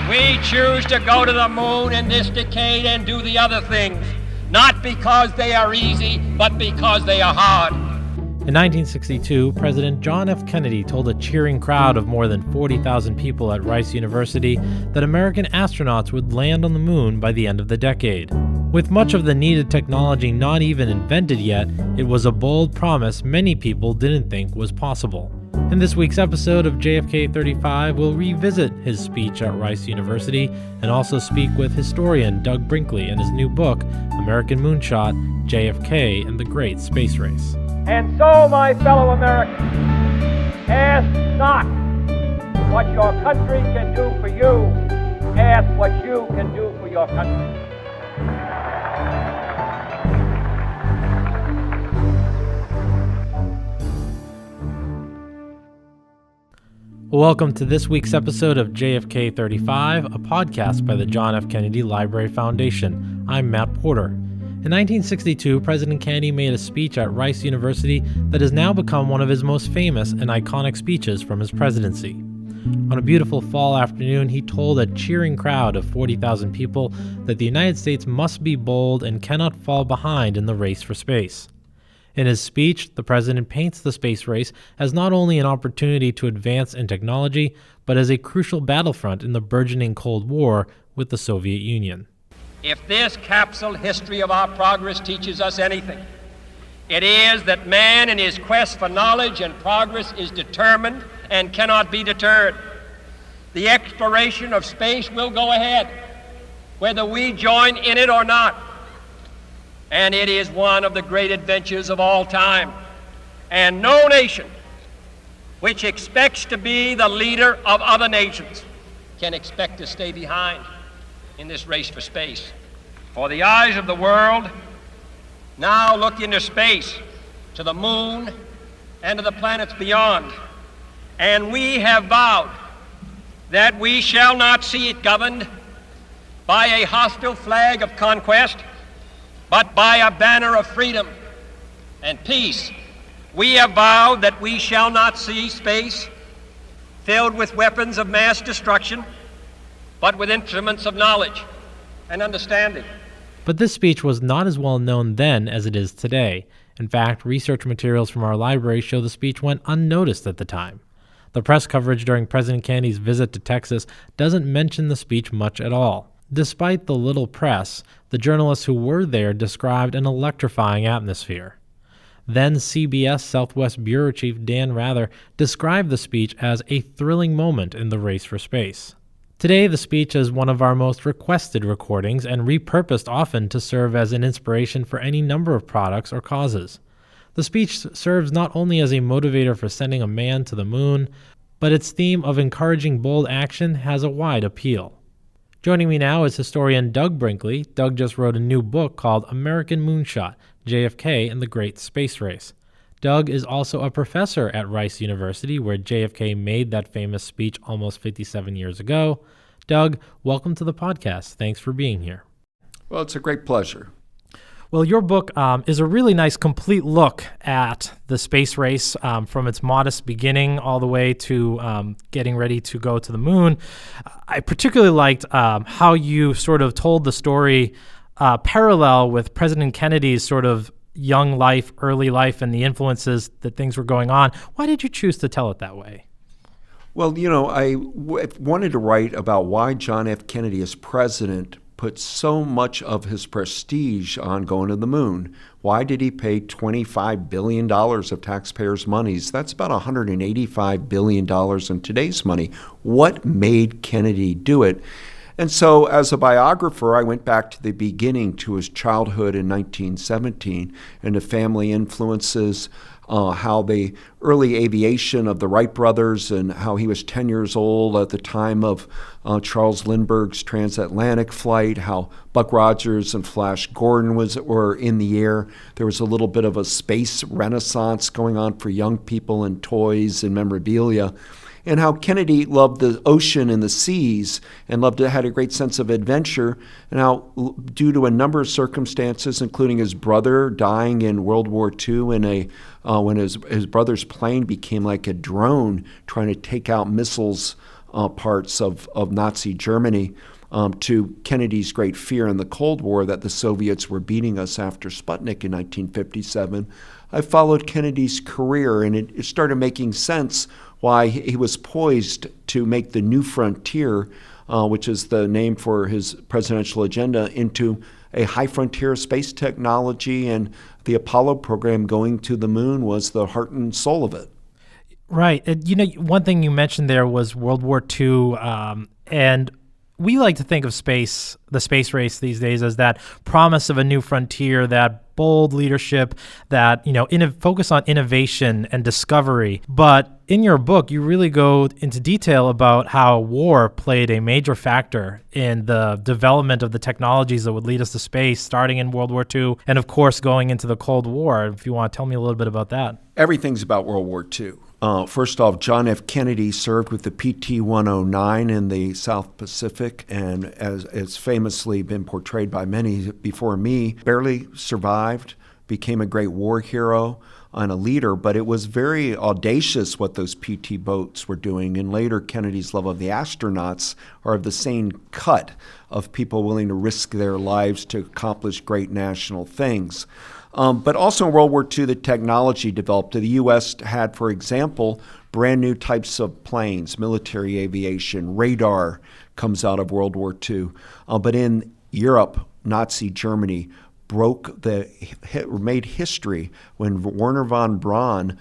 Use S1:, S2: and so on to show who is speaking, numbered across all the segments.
S1: We choose to go to the moon in this decade and do the other things, not because they are easy, but because they are hard.
S2: In 1962, President John F. Kennedy told a cheering crowd of more than 40,000 people at Rice University that American astronauts would land on the moon by the end of the decade. With much of the needed technology not even invented yet, it was a bold promise many people didn't think was possible. In this week's episode of JFK 35, we'll revisit his speech at Rice University and also speak with historian Doug Brinkley and his new book, American Moonshot, JFK and the Great Space Race.
S1: And so, my fellow Americans, ask not what your country can do for you, ask what you can do for your country.
S2: Welcome to this week's episode of JFK 35, a podcast by the John F. Kennedy Library Foundation. I'm Matt Porter. In 1962, President Kennedy made a speech at Rice University that has now become one of his most famous and iconic speeches from his presidency. On a beautiful fall afternoon, he told a cheering crowd of 40,000 people that the United States must be bold and cannot fall behind in the race for space. In his speech, the president paints the space race as not only an opportunity to advance in technology, but as a crucial battlefront in the burgeoning Cold War with the Soviet Union.
S1: If this capsule history of our progress teaches us anything, it is that man in his quest for knowledge and progress is determined and cannot be deterred. The exploration of space will go ahead, whether we join in it or not. And it is one of the great adventures of all time. And no nation which expects to be the leader of other nations can expect to stay behind in this race for space. For the eyes of the world now look into space, to the moon and to the planets beyond. And we have vowed that we shall not see it governed by a hostile flag of conquest, but by a banner of freedom and peace. We have vowed that we shall not see space filled with weapons of mass destruction, but with instruments of knowledge and understanding.
S2: But this speech was not as well known then as it is today. In fact, research materials from our library show the speech went unnoticed at the time. The press coverage during President Kennedy's visit to Texas doesn't mention the speech much at all. Despite the little press, the journalists who were there described an electrifying atmosphere. Then CBS Southwest Bureau Chief Dan Rather described the speech as a thrilling moment in the race for space. Today, the speech is one of our most requested recordings and repurposed often to serve as an inspiration for any number of products or causes. The speech serves not only as a motivator for sending a man to the moon, but its theme of encouraging bold action has a wide appeal. Joining me now is historian Doug Brinkley. Doug just wrote a new book called American Moonshot, JFK and the Great Space Race. Doug is also a professor at Rice University, where JFK made that famous speech almost 57 years ago. Doug, welcome to the podcast. Thanks for being here.
S3: Well, it's a great pleasure.
S2: Well, your book is a really nice complete look at the space race from its modest beginning all the way to getting ready to go to the moon. I particularly liked how you sort of told the story parallel with President Kennedy's sort of young life, early life, and the influences that things were going on. Why did you choose to tell it that way?
S3: Well, I wanted to write about why John F. Kennedy as president put so much of his prestige on going to the moon. Why did he pay $25 billion of taxpayers' monies? That's about $185 billion in today's money. What made Kennedy do it? And so as a biographer, I went back to the beginning, to his childhood in 1917 and the family influences, how the early aviation of the Wright brothers and how he was 10 years old at the time of Charles Lindbergh's transatlantic flight, how Buck Rogers and Flash Gordon were in the air. There was a little bit of a space renaissance going on for young people in toys and memorabilia. And how Kennedy loved the ocean and the seas and had a great sense of adventure, and how, due to a number of circumstances, including his brother dying in World War II when his brother's plane became like a drone trying to take out missiles parts of Nazi Germany, to Kennedy's great fear in the Cold War that the Soviets were beating us after Sputnik in 1957. I followed Kennedy's career, and it started making sense why he was poised to make the new frontier, which is the name for his presidential agenda, into a high frontier of space technology, and the Apollo program going to the moon was the heart and soul of it.
S2: Right. One thing you mentioned there was World War II, and we like to think of the space race these days as that promise of a new frontier, that bold leadership, that, focus on innovation and discovery. But in your book, you really go into detail about how war played a major factor in the development of the technologies that would lead us to space, starting in World War II, and of course, going into the Cold War. If you want to tell me a little bit about that.
S3: Everything's about World War II. First off, John F. Kennedy served with the PT-109 in the South Pacific, and as it's famously been portrayed by many before me, barely survived, became a great war hero and a leader, but it was very audacious what those PT boats were doing. And later, Kennedy's love of the astronauts are of the same cut of people willing to risk their lives to accomplish great national things. But also in World War II, the technology developed. The U.S. had, for example, brand new types of planes, military aviation, radar comes out of World War II. But in Europe, Nazi Germany made history when Wernher von Braun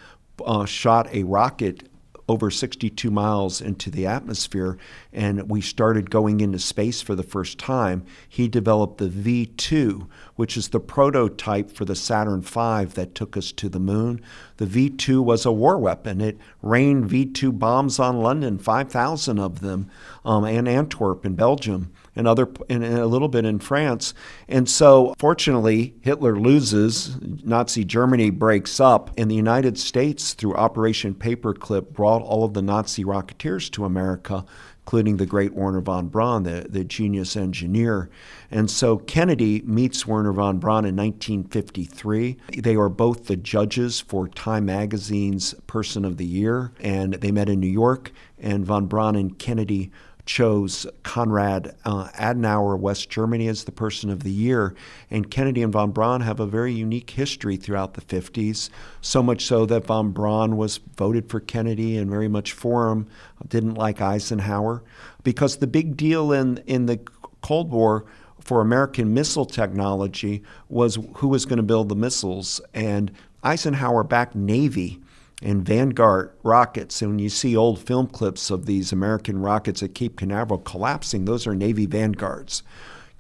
S3: shot a rocket over 62 miles into the atmosphere, and we started going into space for the first time. He developed the V-2, which is the prototype for the Saturn V that took us to the moon. The V-2 was a war weapon. It rained V-2 bombs on London, 5,000 of them, and Antwerp in Belgium, and a little bit in France. And so, fortunately, Hitler loses, Nazi Germany breaks up, and the United States, through Operation Paperclip, brought all of the Nazi rocketeers to America, including the great Wernher von Braun, the genius engineer. And so Kennedy meets Wernher von Braun in 1953. They are both the judges for Time Magazine's Person of the Year, and they met in New York, and von Braun and Kennedy chose Konrad Adenauer, West Germany, as the Person of the Year. And Kennedy and von Braun have a very unique history throughout the 50s, so much so that von Braun was voted for Kennedy and very much for him, didn't like Eisenhower, because the big deal in the Cold War for American missile technology was who was going to build the missiles. And Eisenhower backed Navy and Vanguard rockets. And when you see old film clips of these American rockets at Cape Canaveral collapsing, those are Navy Vanguards.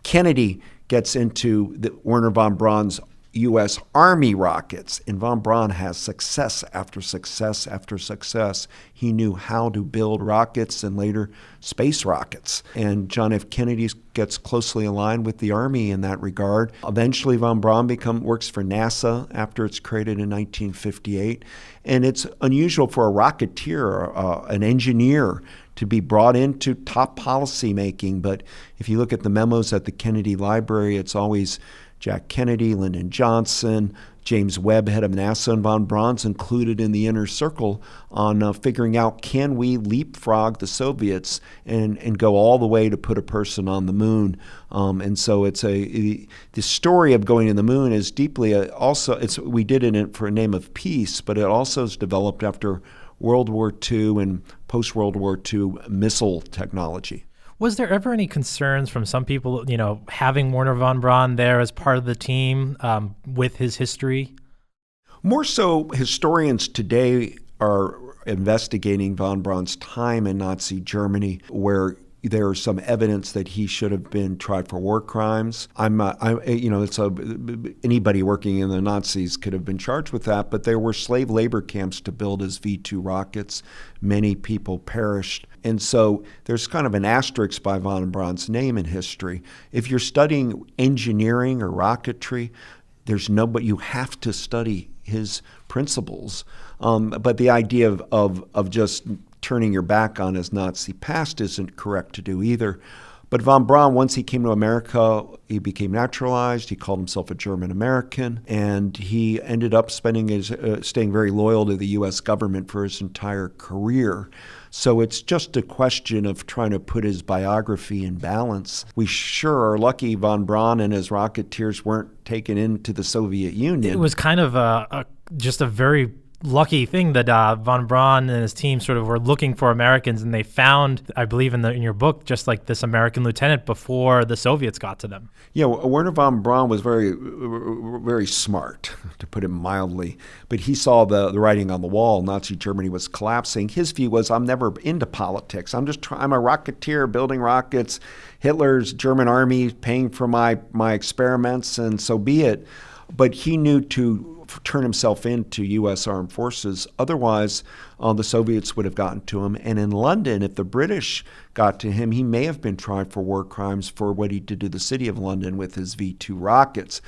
S3: Kennedy gets into the Wernher von Braun's U.S. Army rockets, and von Braun has success after success after success. He knew how to build rockets and later space rockets. And John F. Kennedy gets closely aligned with the Army in that regard. Eventually, von Braun works for NASA after it's created in 1958. And it's unusual for a rocketeer, an engineer, to be brought into top policy making. But if you look at the memos at the Kennedy Library, it's always Jack Kennedy, Lyndon Johnson, James Webb, head of NASA, and von Braun's included in the inner circle on figuring out, can we leapfrog the Soviets and go all the way to put a person on the moon? And so the story of going to the moon is deeply we did it for a name of peace, but it also is developed after World War II and post-World War II missile technology.
S2: Was there ever any concerns from some people, having Wernher von Braun there as part of the team with his history?
S3: More so, historians today are investigating von Braun's time in Nazi Germany, where there is some evidence that he should have been tried for war crimes. Anybody working in the Nazis could have been charged with that, but there were slave labor camps to build his V-2 rockets. Many people perished. And so there's kind of an asterisk by von Braun's name in history. If you're studying engineering or rocketry, but you have to study his principles. But the idea of just turning your back on his Nazi past isn't correct to do either. But von Braun, once he came to America, he became naturalized. He called himself a German American, and he ended up staying very loyal to the U.S. government for his entire career. So it's just a question of trying to put his biography in balance. We sure are lucky von Braun and his Rocketeers weren't taken into the Soviet Union.
S2: It was kind of just a very lucky thing that von Braun and his team sort of were looking for Americans, and they found, I believe in your book, just like this American lieutenant before the Soviets got to them.
S3: Yeah, Wernher von Braun was very smart, to put it mildly, but he saw the writing on the wall. Nazi Germany was collapsing. His view was, I'm never into politics. I'm a Rocketeer building rockets, Hitler's German army paying for my experiments, and so be it. But he knew to turn himself into U.S. armed forces. Otherwise, the Soviets would have gotten to him. And in London, if the British got to him, he may have been tried for war crimes for what he did to the city of London with his V-2 rockets.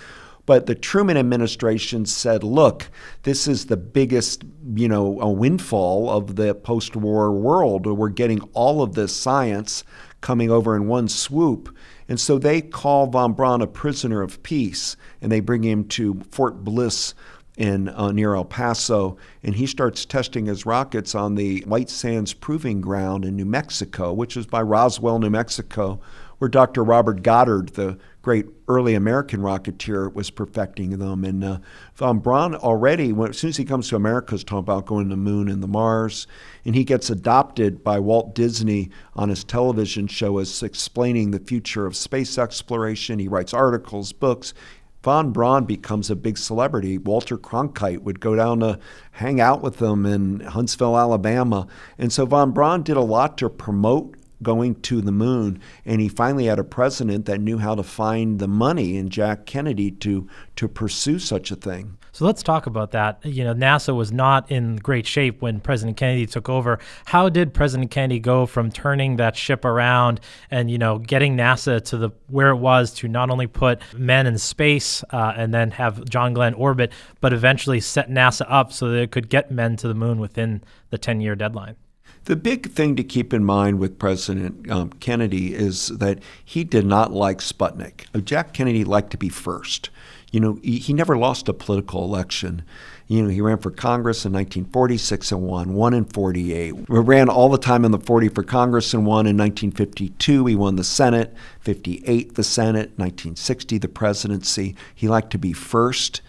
S3: But the Truman administration said, look, this is the biggest, a windfall of the post-war world. We're getting all of this science coming over in one swoop. And so they call von Braun a prisoner of peace, and they bring him to Fort Bliss near El Paso, and he starts testing his rockets on the White Sands Proving Ground in New Mexico, which is by Roswell, New Mexico, where Dr. Robert Goddard, the great early American Rocketeer, was perfecting them. And von Braun already, as soon as he comes to America, is talking about going to the moon and the Mars. And he gets adopted by Walt Disney on his television show as explaining the future of space exploration. He writes articles, books. Von Braun becomes a big celebrity. Walter Cronkite would go down to hang out with them in Huntsville, Alabama. And so von Braun did a lot to promote going to the moon, and he finally had a president that knew how to find the money in Jack Kennedy to pursue such a thing.
S2: So let's talk about that. NASA was not in great shape when President Kennedy took over. How did President Kennedy go from turning that ship around and, getting NASA to where it was to not only put men in space and then have John Glenn orbit, but eventually set NASA up so that it could get men to the moon within the 10-year deadline?
S3: The big thing to keep in mind with President Kennedy is that he did not like Sputnik. Jack Kennedy liked to be first. He never lost a political election. He ran for Congress in 1946 and won in 48. We ran all the time in the 40 for Congress and won in 1952. He won the Senate, 58 the Senate, 1960 the presidency. He liked to be first.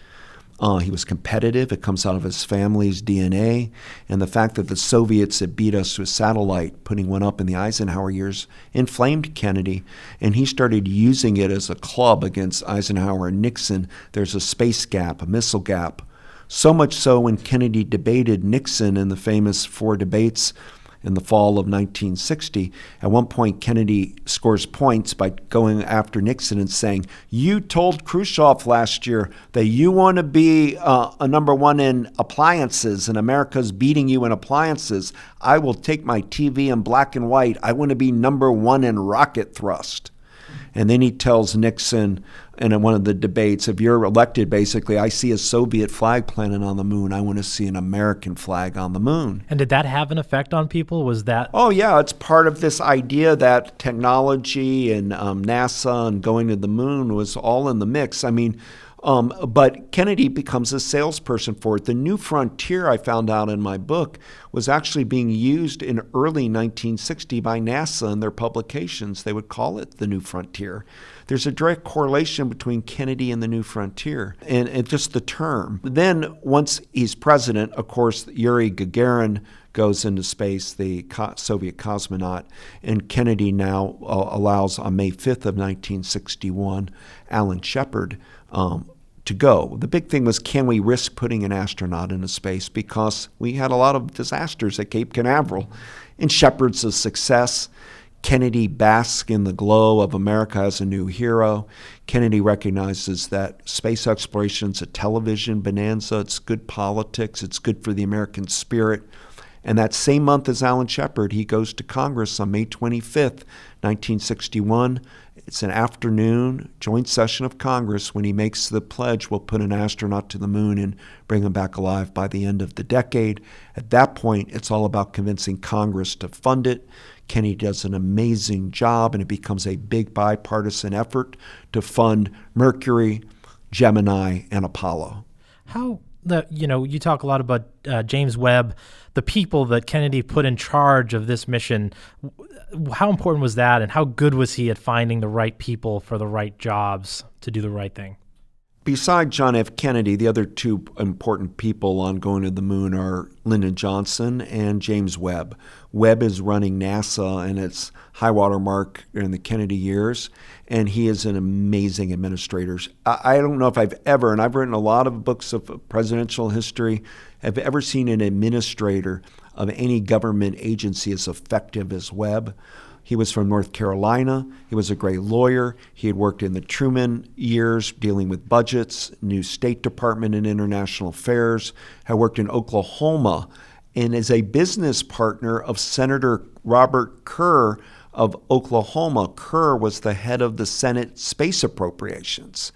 S3: He was competitive. It comes out of his family's DNA. And the fact that the Soviets had beat us with satellite, putting one up in the Eisenhower years, inflamed Kennedy. And he started using it as a club against Eisenhower and Nixon. There's a space gap, a missile gap. So much so when Kennedy debated Nixon in the famous 4 debates in the fall of 1960. At one point, Kennedy scores points by going after Nixon and saying, you told Khrushchev last year that you want to be a number one in appliances, and America's beating you in appliances. I will take my TV in black and white. I want to be number one in rocket thrust. And then he tells Nixon in one of the debates, if you're elected, basically, I see a Soviet flag planted on the moon. I want to see an American flag on the moon.
S2: And did that have an effect on people? Was that?
S3: Oh, yeah. It's part of this idea that technology and NASA and going to the moon was all in the mix. But Kennedy becomes a salesperson for it. The New Frontier, I found out in my book, was actually being used in early 1960 by NASA in their publications. They would call it the New Frontier. There's a direct correlation between Kennedy and the New Frontier, and just the term. Then once he's president, of course, Yuri Gagarin goes into space, the Soviet cosmonaut, and Kennedy now allows on May 5th of 1961, Alan Shepard to go. The big thing was, can we risk putting an astronaut into space? Because we had a lot of disasters at Cape Canaveral. And Shepard's a success. Kennedy basks in the glow of America as a new hero. Kennedy recognizes that space exploration's a television bonanza. It's good politics. It's good for the American spirit. And that same month as Alan Shepard, he goes to Congress on May 25th, 1961. It's an afternoon joint session of Congress when he makes the pledge, we'll put an astronaut to the moon and bring him back alive by the end of the decade. At that point, it's all about convincing Congress to fund it. Kennedy does an amazing job, and it becomes a big bipartisan effort to fund Mercury, Gemini, and Apollo.
S2: You talk a lot about James Webb, the people that Kennedy put in charge of this mission. How important was that, and how good was he at finding the right people for the right jobs to do the right thing?
S3: Beside John F. Kennedy, the other two important people on going to the moon are Lyndon Johnson and James Webb. Webb is running NASA and its high water mark in the Kennedy years, and he is an amazing administrator. I don't know if I've ever, and I've written a lot of books of presidential history, have ever seen an administrator of any government agency as effective as Webb. He was from North Carolina. He was a great lawyer. He had worked in the Truman years dealing with budgets, new State Department and international affairs, had worked in Oklahoma, and is a business partner of Senator Robert Kerr of Oklahoma. Kerr was the head of the Senate Space Appropriations.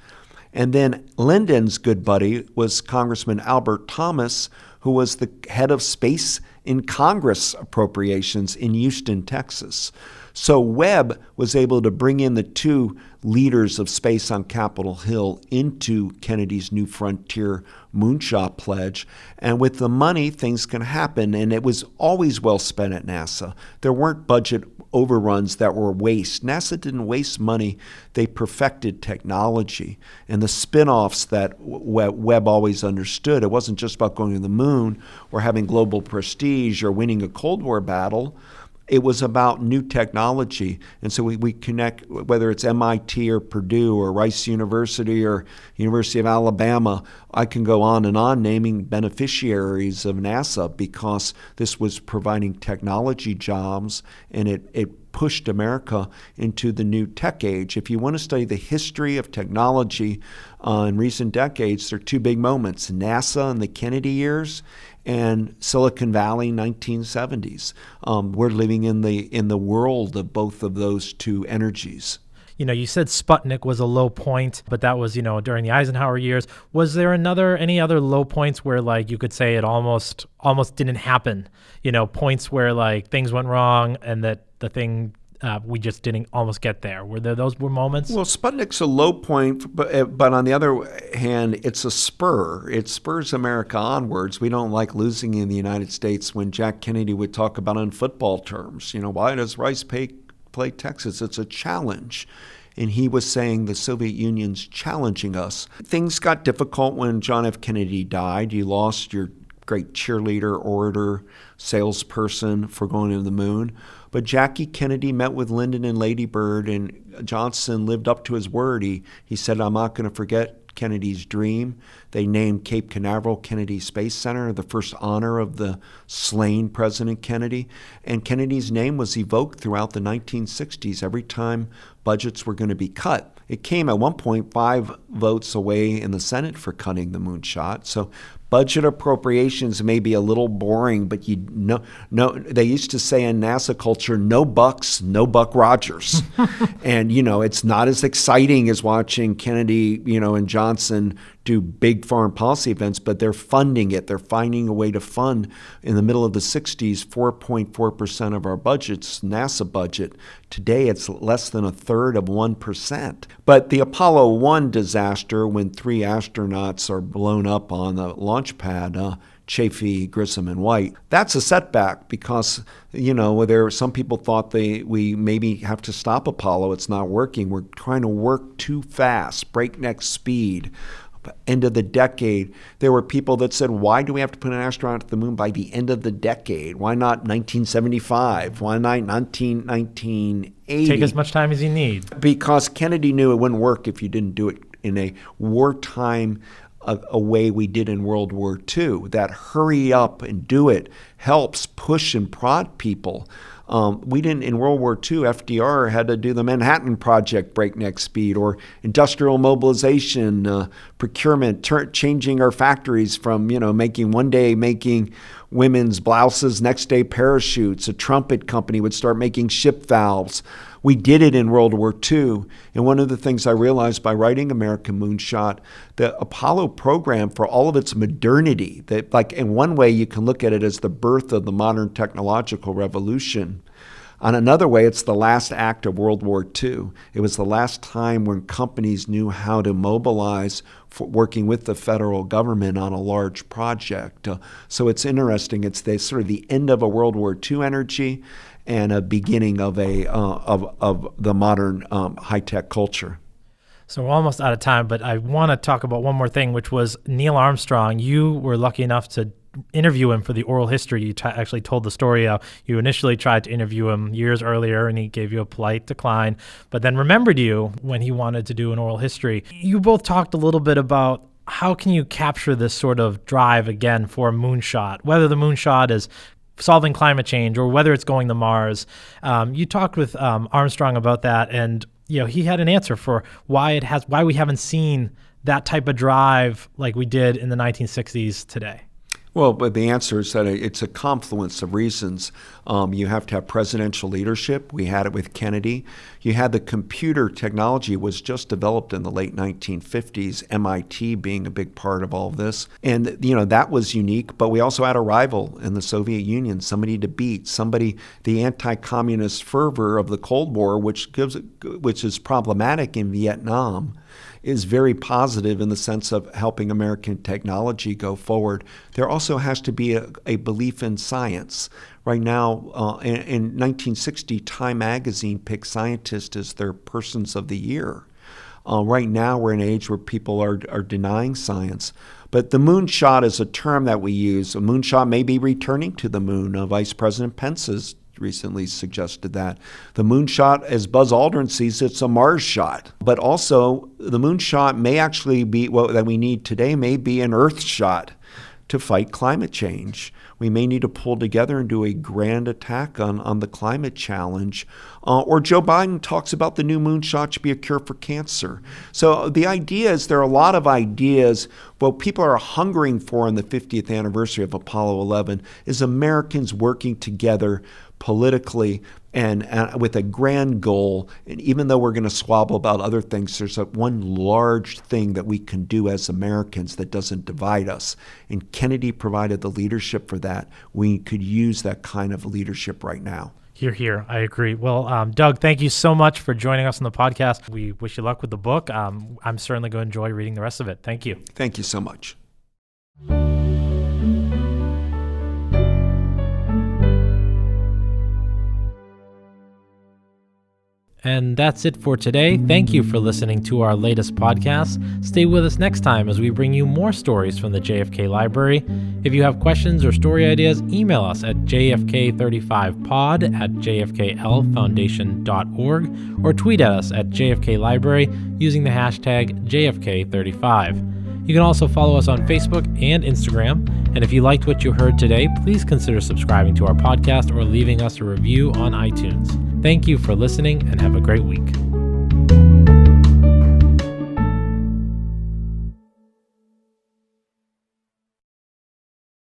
S3: And then Lyndon's good buddy was Congressman Albert Thomas, who was the head of Space in Congress Appropriations in Houston, Texas. So Webb was able to bring in the two leaders of space on Capitol Hill into Kennedy's New Frontier moonshot pledge. And with the money, things can happen. And it was always well spent at NASA. There weren't budget overruns that were waste. NASA didn't waste money. They perfected technology. And the spin-offs that Webb always understood, it wasn't just about going to the moon or having global prestige or winning a Cold War battle. It was about new technology. And so we connect, whether it's MIT or Purdue or Rice University or University of Alabama, I can go on and on naming beneficiaries of NASA because this was providing technology jobs, and it pushed America into the new tech age. If you want to study the history of technology in recent decades, there are two big moments: NASA in the Kennedy years and Silicon Valley 1970s. We're living in the world of both of those two energies.
S2: You said Sputnik was a low point, but that was, during the Eisenhower years. Was there any other low points where you could say it almost didn't happen? Points where things went wrong and that the thing we just didn't almost get there. Were those moments?
S3: Well, Sputnik's a low point, but on the other hand, it's a spur. It spurs America onwards. We don't like losing in the United States when Jack Kennedy would talk about in football terms. Why does Rice play Texas? It's a challenge. And he was saying the Soviet Union's challenging us. Things got difficult when John F. Kennedy died. You lost your great cheerleader, orator, salesperson for going to the moon. But Jackie Kennedy met with Lyndon and Lady Bird, and Johnson lived up to his word. He said, I'm not going to forget Kennedy's dream. They named Cape Canaveral Kennedy Space Center, the first honor of the slain President Kennedy. And Kennedy's name was evoked throughout the 1960s every time budgets were going to be cut. It came at one point 5 votes away in the Senate for cutting the moonshot. So budget appropriations may be a little boring, but they used to say in NASA culture, no bucks, no Buck Rogers. And, it's not as exciting as watching Kennedy, and Johnson do big foreign policy events, but they're funding it. They're finding a way to fund. In the middle of the 60s, 4.4% of our budget's NASA budget. Today, it's less than 1/3 of 1%. But the Apollo 1 disaster, when 3 astronauts are blown up on the launch pad, Chaffee, Grissom, and White, that's a setback because, some people thought we maybe have to stop Apollo. It's not working. We're trying to work too fast, breakneck speed. End of the decade, there were people that said, why do we have to put an astronaut to the moon by the end of the decade? Why not 1975? Why not 1980?
S2: Take as much time as you need.
S3: Because Kennedy knew it wouldn't work if you didn't do it in a wartime a way we did in World War II. That hurry up and do it helps push and prod people. We didn't, in World War II, FDR had to do the Manhattan Project breakneck speed, or industrial mobilization, procurement, changing our factories from, making women's blouses, next day parachutes. A trumpet company would start making ship valves. We did it in World War II. And one of the things I realized by writing American Moonshot, the Apollo program, for all of its modernity, that like in one way you can look at it as the birth of the modern technological revolution. On another way, it's the last act of World War II. It was the last time when companies knew how to mobilize for working with the federal government on a large project. So it's interesting. It's sort of the end of a World War II energy and a beginning of the modern high-tech culture.
S2: So we're almost out of time, but I want to talk about one more thing, which was Neil Armstrong. You were lucky enough to interview him for the oral history. You actually told the story how you initially tried to interview him years earlier, and he gave you a polite decline, but then remembered you when he wanted to do an oral history. You both talked a little bit about how can you capture this sort of drive again for a moonshot, whether the moonshot is solving climate change or whether it's going to Mars. You talked with Armstrong about that, and he had an answer for why we haven't seen that type of drive like we did in the 1960s today.
S3: Well, but the answer is that it's a confluence of reasons. You have to have presidential leadership. We had it with Kennedy. You had the computer technology was just developed in the late 1950s, MIT being a big part of all of this. And, that was unique, but we also had a rival in the Soviet Union, somebody to beat, the anti-communist fervor of the Cold War, which is problematic in Vietnam, is very positive in the sense of helping American technology go forward. There also has to be a belief in science. Right now, in 1960, Time magazine picked scientists as their persons of the year. Right now, we're in an age where people are denying science. But the moonshot is a term that we use. A moonshot may be returning to the moon. Vice President Pence has recently suggested that. The moonshot, as Buzz Aldrin sees, it's a Mars shot. But also, the moonshot may actually be, what that we need today may be an Earth shot to fight climate change. We may need to pull together and do a grand attack on the climate challenge. Or Joe Biden talks about the new moonshot should be a cure for cancer. So the idea is there are a lot of ideas. What people are hungering for in the 50th anniversary of Apollo 11 is Americans working together politically and with a grand goal. And even though we're going to squabble about other things, there's one large thing that we can do as Americans that doesn't divide us. And Kennedy provided the leadership for that. We could use that kind of leadership right now.
S2: Here. I agree. Well, Doug, thank you so much for joining us on the podcast. We wish you luck with the book. I'm certainly going to enjoy reading the rest of it. Thank you.
S3: Thank you so much.
S2: And that's it for today. Thank you for listening to our latest podcast. Stay with us next time as we bring you more stories from the JFK Library. If you have questions or story ideas, email us at jfk35pod@jfklfoundation.org or tweet at us at JFK Library using the hashtag JFK35. You can also follow us on Facebook and Instagram. And if you liked what you heard today, please consider subscribing to our podcast or leaving us a review on iTunes. Thank you for listening and have a great week.